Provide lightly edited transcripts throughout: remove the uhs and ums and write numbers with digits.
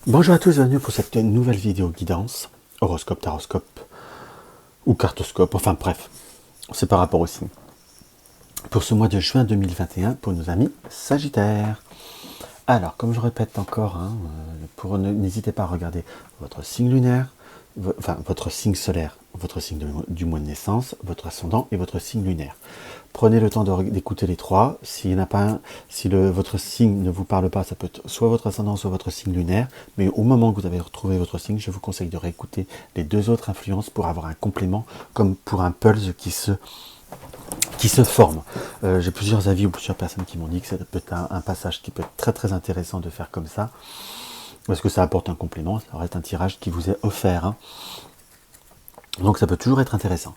Bonjour à tous, bienvenue pour cette nouvelle vidéo guidance, horoscope, taroscope ou cartoscope, enfin bref, c'est par rapport au signe. Pour ce mois de juin 2021, pour nos amis Sagittaires. Alors, comme je répète encore, n'hésitez pas à regarder votre signe lunaire, votre signe solaire, votre signe du mois de naissance, votre ascendant et votre signe lunaire. Prenez le temps d'écouter les trois. S'il n'y en a pas un, si votre signe ne vous parle pas, ça peut être soit votre ascendant, soit votre signe lunaire. Mais au moment que vous avez retrouvé votre signe, je vous conseille de réécouter les deux autres influences pour avoir un complément, comme pour un pulse qui se forme. J'ai plusieurs avis ou plusieurs personnes qui m'ont dit que ça peut être un passage qui peut être très très intéressant de faire comme ça, parce que ça apporte un complément, ça reste un tirage qui vous est offert, hein. Donc ça peut toujours être intéressant.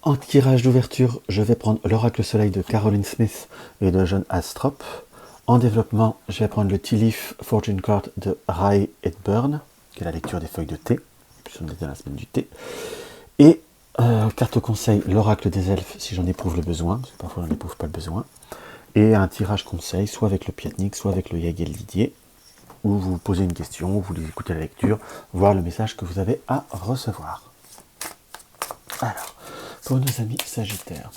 En tirage d'ouverture, je vais prendre l'Oracle Soleil de Caroline Smith et de John Astrop. En développement, je vais prendre le Tea Leaf Fortune Card de Ray Edburn, qui est la lecture des feuilles de thé, puisqu'on est dans la semaine du thé. Et carte conseil, l'Oracle des Elfes, si j'en éprouve le besoin, parce que parfois j'en éprouve pas le besoin. Et un tirage conseil, soit avec le Piatnik, soit avec le Yagel Didier, où vous posez une question, vous écoutez la lecture, voir le message que vous avez à recevoir. Alors, pour nos amis Sagittaires,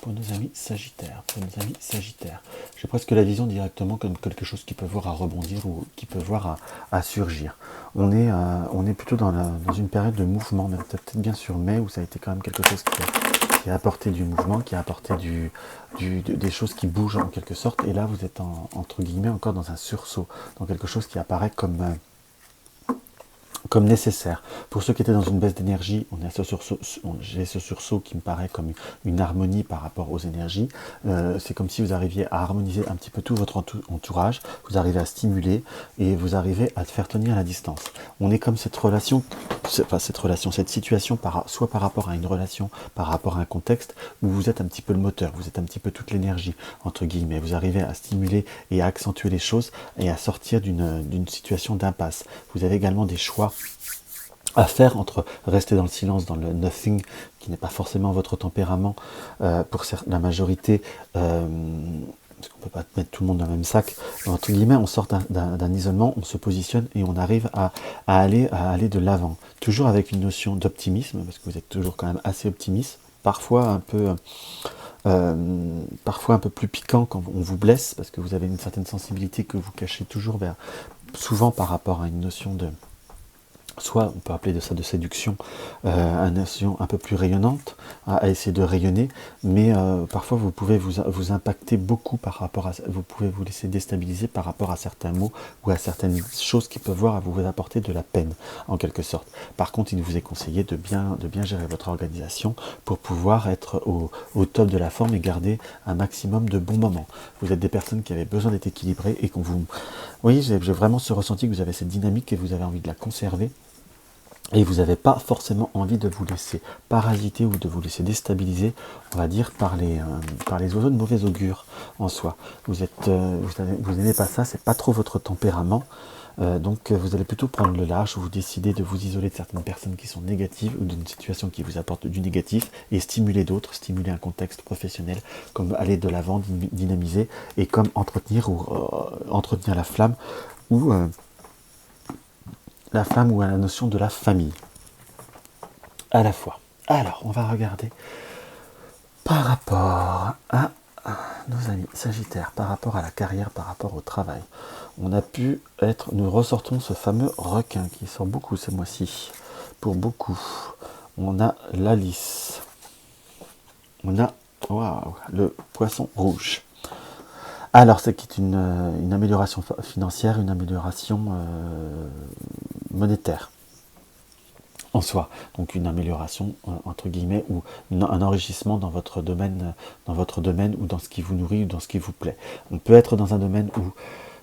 j'ai presque la vision directement comme quelque chose qui peut voir à rebondir ou qui peut voir à surgir. On est plutôt dans une période de mouvement, même peut-être bien sur mai, où ça a été quand même quelque chose qui a apporté du mouvement, qui a apporté des choses qui bougent en quelque sorte, et là vous êtes entre guillemets encore dans un sursaut, dans quelque chose qui apparaît comme nécessaire. Pour ceux qui étaient dans une baisse d'énergie, j'ai ce sursaut qui me paraît comme une harmonie par rapport aux énergies. C'est comme si vous arriviez à harmoniser un petit peu tout votre entourage, vous arrivez à stimuler et vous arrivez à faire tenir la distance. On est comme cette situation, soit par rapport à une relation, par rapport à un contexte, où vous êtes un petit peu le moteur, vous êtes un petit peu toute l'énergie, entre guillemets. Vous arrivez à stimuler et à accentuer les choses et à sortir d'une situation d'impasse. Vous avez également des choix à faire entre rester dans le silence, dans le nothing, qui n'est pas forcément votre tempérament, pour la majorité, parce qu'on ne peut pas mettre tout le monde dans le même sac, entre guillemets, on sort d'un isolement, on se positionne et on arrive à aller de l'avant, toujours avec une notion d'optimisme, parce que vous êtes toujours quand même assez optimiste, parfois un peu plus piquant quand on vous blesse, parce que vous avez une certaine sensibilité que vous cachez toujours souvent par rapport à une notion de, soit on peut appeler ça de séduction, une notion un peu plus rayonnante, à essayer de rayonner, mais parfois vous pouvez vous impacter beaucoup par rapport à, vous pouvez vous laisser déstabiliser par rapport à certains mots ou à certaines choses qui peuvent vous apporter de la peine, en quelque sorte. Par contre, il vous est conseillé de bien gérer votre organisation pour pouvoir être au top de la forme et garder un maximum de bons moments. Vous êtes des personnes qui avaient besoin d'être équilibrées et qu'on vous... Oui, j'ai vraiment ce ressenti que vous avez cette dynamique et vous avez envie de la conserver. Et vous n'avez pas forcément envie de vous laisser parasiter ou de vous laisser déstabiliser, on va dire, par les oiseaux de mauvais augure en soi. Vous n'aimez pas ça, c'est pas trop votre tempérament. Donc vous allez plutôt prendre le large, vous décidez de vous isoler de certaines personnes qui sont négatives ou d'une situation qui vous apporte du négatif et stimuler d'autres, stimuler un contexte professionnel, comme aller de l'avant, dynamiser et comme entretenir la flamme ou la notion de la famille à la fois. Alors, on va regarder par rapport à nos amis Sagittaires, par rapport à la carrière, par rapport au travail. Nous ressortons ce fameux requin qui sort beaucoup ce mois-ci. Pour beaucoup, on a l'Alice. On a le poisson rouge. Alors, c'est qui est une amélioration financière, une amélioration monétaire en soi, donc une amélioration entre guillemets ou un enrichissement dans votre domaine ou dans ce qui vous nourrit ou dans ce qui vous plaît. On peut être dans un domaine où,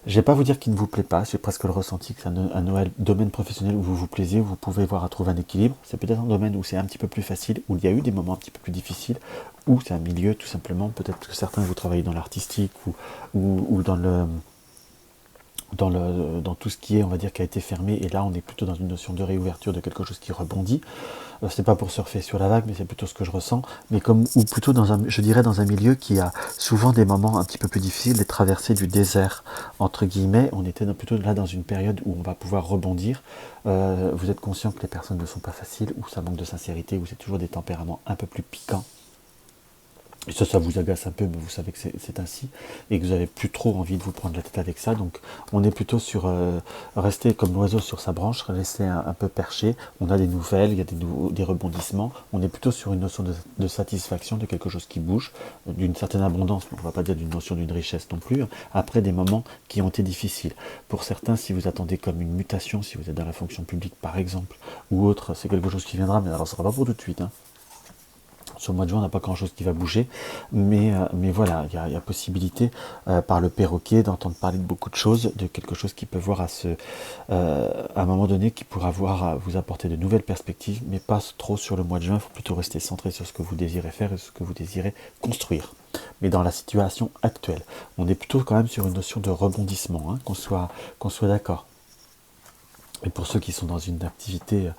je vais pas vous dire qu'il ne vous plaît pas, j'ai presque le ressenti que c'est un domaine professionnel où vous vous plaisez, où vous pouvez voir à trouver un équilibre. C'est peut-être un domaine où c'est un petit peu plus facile, où il y a eu des moments un petit peu plus difficiles, ou c'est un milieu tout simplement, peut-être que certains vous travaillez dans l'artistique ou dans dans tout ce qui est, on va dire, qui a été fermé, et là on est plutôt dans une notion de réouverture, de quelque chose qui rebondit. C'est pas pour surfer sur la vague, mais c'est plutôt ce que je ressens, mais ou plutôt je dirais dans un milieu qui a souvent des moments un petit peu plus difficiles, des traversées du désert, entre guillemets. On était plutôt là dans une période où on va pouvoir rebondir. Vous êtes conscient que les personnes ne sont pas faciles, ou ça manque de sincérité, ou c'est toujours des tempéraments un peu plus piquants. Et ça vous agace un peu, mais vous savez que c'est ainsi, et que vous n'avez plus trop envie de vous prendre la tête avec ça. Donc on est plutôt sur rester comme l'oiseau sur sa branche, rester un peu perché. On a des nouvelles, il y a des rebondissements. On est plutôt sur une notion de satisfaction, de quelque chose qui bouge, d'une certaine abondance, mais on ne va pas dire d'une notion d'une richesse non plus, après des moments qui ont été difficiles. Pour certains, si vous attendez comme une mutation, si vous êtes dans la fonction publique par exemple, ou autre, c'est quelque chose qui viendra, mais alors ce ne sera pas pour tout de suite, hein. Sur le mois de juin, on n'a pas grand chose qui va bouger, mais voilà, il y a possibilité par le perroquet d'entendre parler de beaucoup de choses, de quelque chose qui peut voir à un moment donné, qui pourra vous apporter de nouvelles perspectives, mais pas trop sur le mois de juin. Il faut plutôt rester centré sur ce que vous désirez faire et ce que vous désirez construire. Mais dans la situation actuelle, on est plutôt quand même sur une notion de rebondissement, hein, qu'on soit d'accord. Et pour ceux qui sont dans une activité,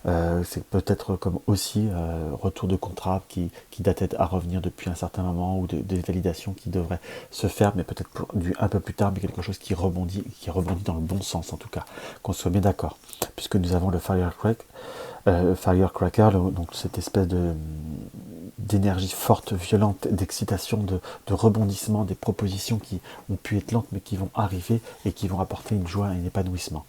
c'est peut-être comme aussi retour de contrat qui datait à revenir depuis un certain moment, ou des validations qui devraient se faire, mais peut-être un peu plus tard, mais quelque chose qui rebondit dans le bon sens en tout cas, qu'on soit bien d'accord. Puisque nous avons le Firecracker, donc cette espèce d'énergie forte, violente, d'excitation, de rebondissement, des propositions qui ont pu être lentes, mais qui vont arriver et qui vont apporter une joie et un épanouissement.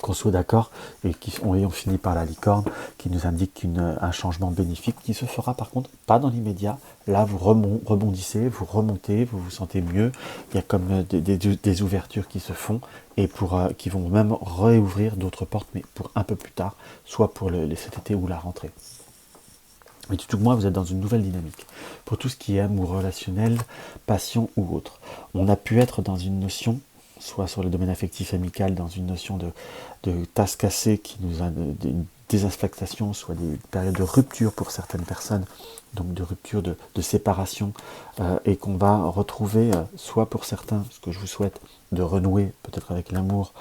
Qu'on soit d'accord, et on finit par la licorne qui nous indique un changement bénéfique qui se fera par contre pas dans l'immédiat. Là vous rebondissez, vous remontez, vous vous sentez mieux, il y a comme des ouvertures qui se font, et qui vont même réouvrir d'autres portes, mais pour un peu plus tard, soit pour cet été ou la rentrée. Mais tout au moins, vous êtes dans une nouvelle dynamique. Pour tout ce qui est amour relationnel, passion ou autre, on a pu être dans une notion, soit sur le domaine affectif amical, dans une notion de tasse cassée qui nous a des désaffectations, soit des périodes de rupture pour certaines personnes, donc de rupture, de séparation, et qu'on va retrouver, soit pour certains, ce que je vous souhaite, de renouer peut-être avec l'amour,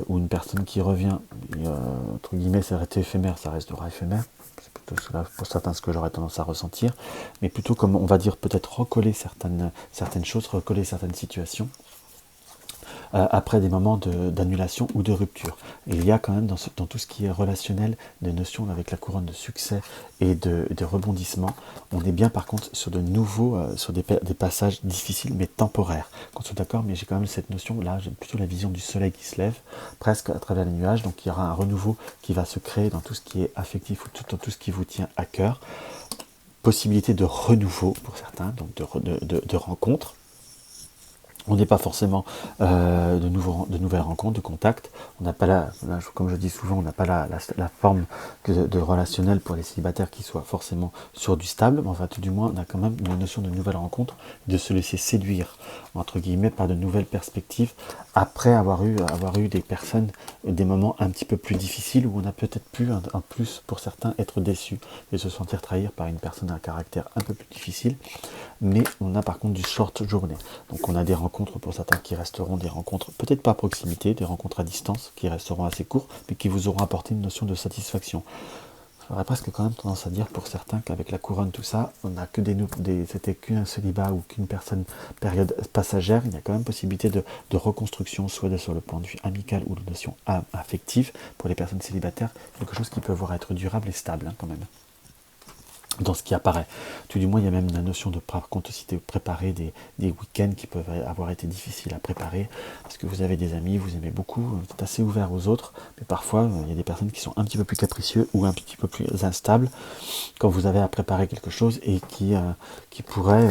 ou une personne qui revient, et, entre guillemets, ça reste éphémère, ça restera éphémère. C'est plutôt cela, pour certains, ce que j'aurais tendance à ressentir, mais plutôt comme, on va dire, peut-être recoller certaines choses, recoller certaines situations, après des moments d'annulation ou de rupture. Et il y a quand même dans tout ce qui est relationnel des notions avec la couronne de succès et de rebondissement. On est bien par contre sur de nouveaux, sur des passages difficiles mais temporaires. Qu'on soit d'accord, mais j'ai quand même cette notion, là j'ai plutôt la vision du soleil qui se lève, presque à travers les nuages, donc il y aura un renouveau qui va se créer dans tout ce qui est affectif, ou dans tout ce qui vous tient à cœur. Possibilité de renouveau pour certains, donc de rencontres. On n'est pas forcément de nouvelles rencontres, de contacts. On n'a pas comme je dis souvent, on n'a pas la forme de relationnel pour les célibataires qui soit forcément sur du stable, mais enfin tout du moins on a quand même une notion de nouvelles rencontres, de se laisser séduire entre guillemets par de nouvelles perspectives, après avoir eu des personnes, des moments un petit peu plus difficiles, où on a peut-être pu en plus pour certains être déçus et se sentir trahir par une personne à un caractère un peu plus difficile. Mais on a par contre du short journée, donc on a des rencontres pour certains qui resteront des rencontres peut-être pas à proximité, des rencontres à distance qui resteront assez courtes, mais qui vous auront apporté une notion de satisfaction. J'aurais presque quand même tendance à dire pour certains qu'avec la couronne, tout ça, on n'a que c'était qu'un célibat ou qu'une période passagère. Il y a quand même possibilité de reconstruction, soit sur le point de vue amical ou de notion affective pour les personnes célibataires, quelque chose qui peut voir être durable et stable, hein, quand même. Dans ce qui apparaît. Tout du moins, il y a même la notion de, par contre, aussi de préparer des week-ends qui peuvent avoir été difficiles à préparer, parce que vous avez des amis, vous aimez beaucoup, vous êtes assez ouvert aux autres, mais parfois, il y a des personnes qui sont un petit peu plus capricieux ou un petit peu plus instables quand vous avez à préparer quelque chose, et qui pourrait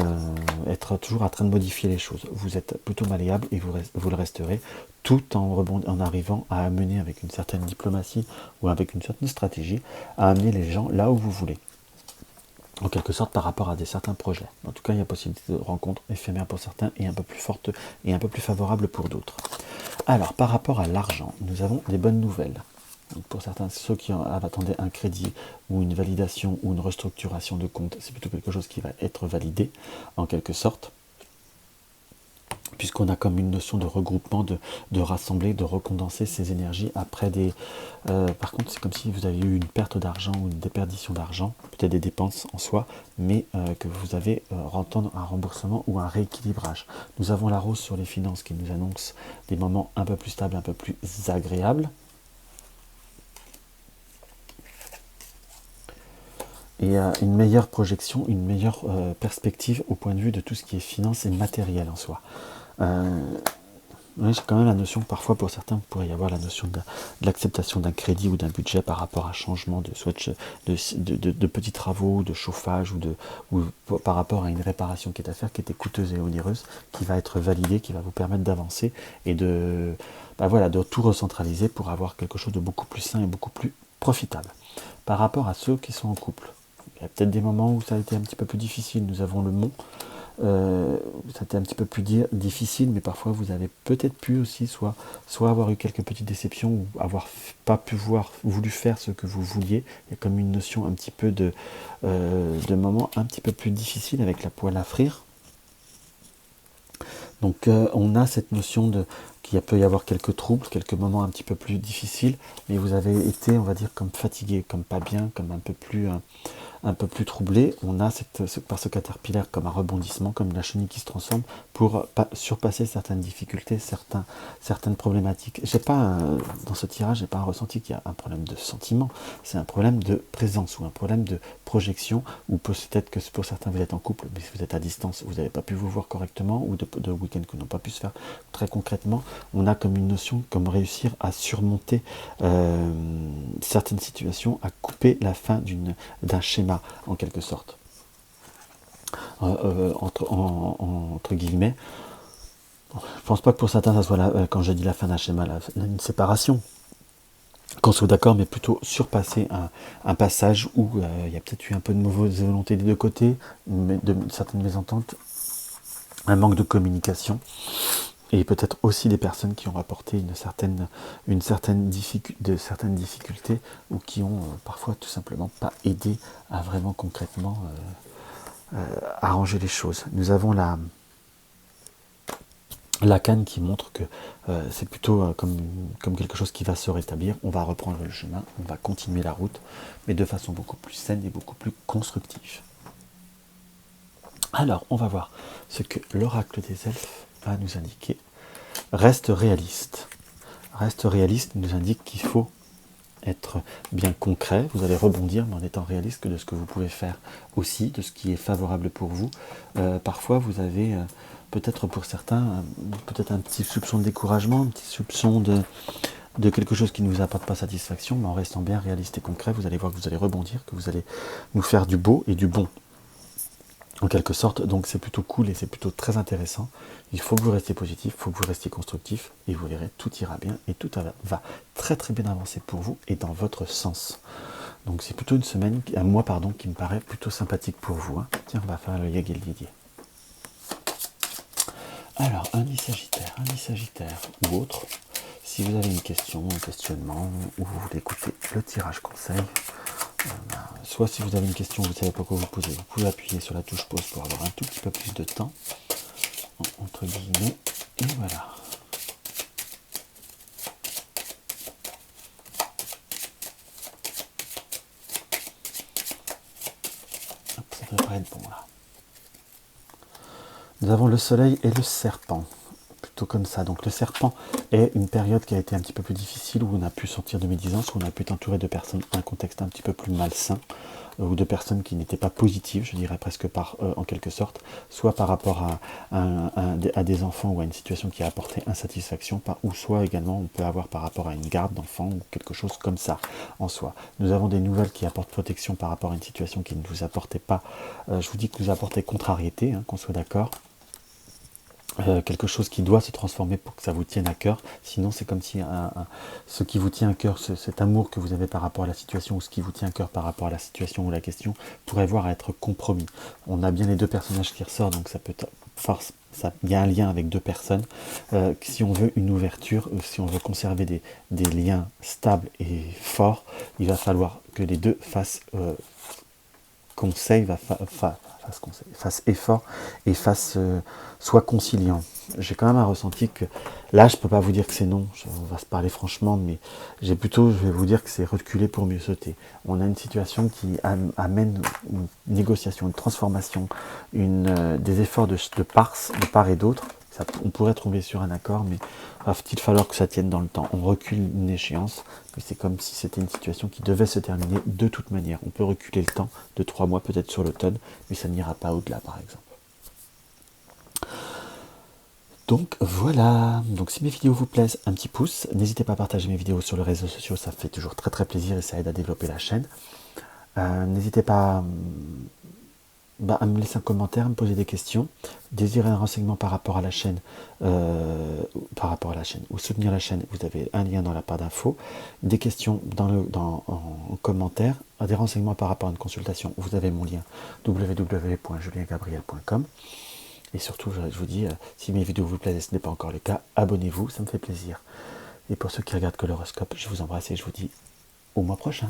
être toujours en train de modifier les choses. Vous êtes plutôt malléable, et vous le resterez, tout en arrivant à amener avec une certaine diplomatie ou avec une certaine stratégie, à amener les gens là où vous voulez. En quelque sorte par rapport à certains projets. En tout cas, il y a possibilité de rencontres éphémères pour certains et un peu plus fortes et un peu plus favorables pour d'autres. Alors, par rapport à l'argent, nous avons des bonnes nouvelles. Donc pour certains, ceux qui attendaient un crédit ou une validation ou une restructuration de compte, c'est plutôt quelque chose qui va être validé en quelque sorte. puisqu'on a comme une notion de regroupement, de rassembler, de recondenser ces énergies après des... par contre, c'est comme si vous aviez eu une perte d'argent ou une déperdition d'argent, peut-être des dépenses en soi, mais que vous avez entendre un remboursement ou un rééquilibrage. Nous avons la rose sur les finances qui nous annonce des moments un peu plus stables, un peu plus agréables. Et une meilleure projection, une meilleure perspective au point de vue de tout ce qui est finance et matériel en soi. Oui, j'ai quand même la notion, parfois pour certains, il pourrait y avoir la notion de l'acceptation d'un crédit ou d'un budget par rapport à un changement de, soit de petits travaux, de chauffage ou par rapport à une réparation qui est à faire, qui était coûteuse et onéreuse, qui va être validée, qui va vous permettre d'avancer et voilà, de tout recentraliser pour avoir quelque chose de beaucoup plus sain et beaucoup plus profitable. Par rapport à ceux qui sont en couple, il y a peut-être des moments où ça a été un petit peu plus difficile. Nous avons le mont. Ça a été un petit peu plus difficile, mais parfois vous avez peut-être pu aussi soit avoir eu quelques petites déceptions ou avoir pas voulu faire ce que vous vouliez. Il y a comme une notion un petit peu de moments un petit peu plus difficiles avec la poêle à frire. Donc on a cette notion qu'il peut y avoir quelques troubles, quelques moments un petit peu plus difficiles, mais vous avez été, on va dire, comme fatigué, comme pas bien, comme un peu plus troublé. On a par ce caterpillar comme un rebondissement, comme la chenille qui se transforme pour surpasser certaines difficultés, certaines problématiques. Dans ce tirage, j'ai pas un ressenti qu'il y a un problème de sentiment, c'est un problème de présence ou un problème de projection, ou peut-être que pour certains vous êtes en couple, mais si vous êtes à distance, vous n'avez pas pu vous voir correctement, ou de week-ends qui n'ont pas pu se faire très concrètement. On a comme une notion, comme réussir à surmonter certaines situations, à couper la fin d'un schéma en quelque sorte, entre guillemets. Je pense pas que pour certains ça soit quand je dis la fin d'un schéma, une séparation, qu'on soit d'accord, mais plutôt surpasser un passage où il y a peut-être eu un peu de mauvaise volonté des deux côtés, de certaines mésententes, un manque de communication, et peut-être aussi des personnes qui ont apporté certaines difficultés ou qui ont parfois tout simplement pas aidé à vraiment concrètement arranger les choses. Nous avons la canne qui montre que c'est plutôt comme quelque chose qui va se rétablir. On va reprendre le chemin, on va continuer la route, mais de façon beaucoup plus saine et beaucoup plus constructive. Alors, on va voir ce que l'oracle des elfes va nous indiquer. Reste réaliste. Reste réaliste nous indique qu'il faut être bien concret. Vous allez rebondir, mais en étant réaliste de ce que vous pouvez faire aussi, de ce qui est favorable pour vous. Parfois, vous avez peut-être pour certains, peut-être un petit soupçon de découragement, un petit soupçon de quelque chose qui ne vous apporte pas satisfaction, mais en restant bien réaliste et concret, vous allez voir que vous allez rebondir, que vous allez nous faire du beau et du bon, en quelque sorte. Donc c'est plutôt cool et c'est plutôt très intéressant. Il faut que vous restiez positif, il faut que vous restiez constructif, et vous verrez, tout ira bien, et tout va très très bien avancer pour vous, et dans votre sens. Donc c'est plutôt un mois qui me paraît plutôt sympathique pour vous. Hein. Tiens, on va faire le Yag et le Didier. Alors, un lit sagittaire ou autre, si vous avez une question, un questionnement, ou vous voulez écouter le tirage conseil, soit si vous avez une question, vous ne savez pas quoi vous poser, vous pouvez appuyer sur la touche pause pour avoir un tout petit peu plus de temps, entre guillemets, et voilà. Hop, ça devrait être bon là. Nous avons le soleil et le serpent, plutôt comme ça. Donc le serpent est une période qui a été un petit peu plus difficile, où on a pu sortir de médisance, où on a pu être entouré de personnes, un contexte un petit peu plus malsain, ou de personnes qui n'étaient pas positives, je dirais presque en quelque sorte, soit par rapport à des enfants ou à une situation qui a apporté insatisfaction, ou soit également on peut avoir par rapport à une garde d'enfants ou quelque chose comme ça en soi. Nous avons des nouvelles qui apportent protection par rapport à une situation qui ne vous apportait pas, je vous dis que vous apportez contrariété, hein, qu'on soit d'accord. Quelque chose qui doit se transformer pour que ça vous tienne à cœur. Sinon, c'est comme si ce qui vous tient à cœur, cet amour que vous avez par rapport à la situation, ou ce qui vous tient à cœur par rapport à la situation ou la question, pourrait voir à être compromis. On a bien les deux personnages qui ressortent, donc ça peut être il y a un lien avec deux personnes. Si on veut une ouverture, si on veut conserver des liens stables et forts, il va falloir que les deux fassent conseil, va fasse effort et soit conciliant. J'ai quand même un ressenti que, là je peux pas vous dire que c'est non, on va se parler franchement, mais je vais vous dire que c'est reculer pour mieux sauter. On a une situation qui amène une négociation, une transformation, des efforts de part et d'autre. On pourrait tomber sur un accord, mais va-t-il falloir que ça tienne dans le temps. On recule une échéance, mais c'est comme si c'était une situation qui devait se terminer de toute manière. On peut reculer le temps de 3 mois peut-être sur l'automne, mais ça n'ira pas au-delà par exemple. Donc voilà, donc si mes vidéos vous plaisent, un petit pouce, n'hésitez pas à partager mes vidéos sur les réseaux sociaux, ça fait toujours très très plaisir et ça aide à développer la chaîne. N'hésitez pas à me laisser un commentaire, à me poser des questions, désirer un renseignement par rapport à la chaîne, ou soutenir la chaîne, vous avez un lien dans la barre d'infos, des questions en commentaire, des renseignements par rapport à une consultation, vous avez mon lien www.juliengabriel.com. Et surtout, je vous dis, si mes vidéos vous plaisent et ce n'est pas encore le cas, abonnez-vous, ça me fait plaisir. Et pour ceux qui regardent que l'horoscope, je vous embrasse et je vous dis au mois prochain.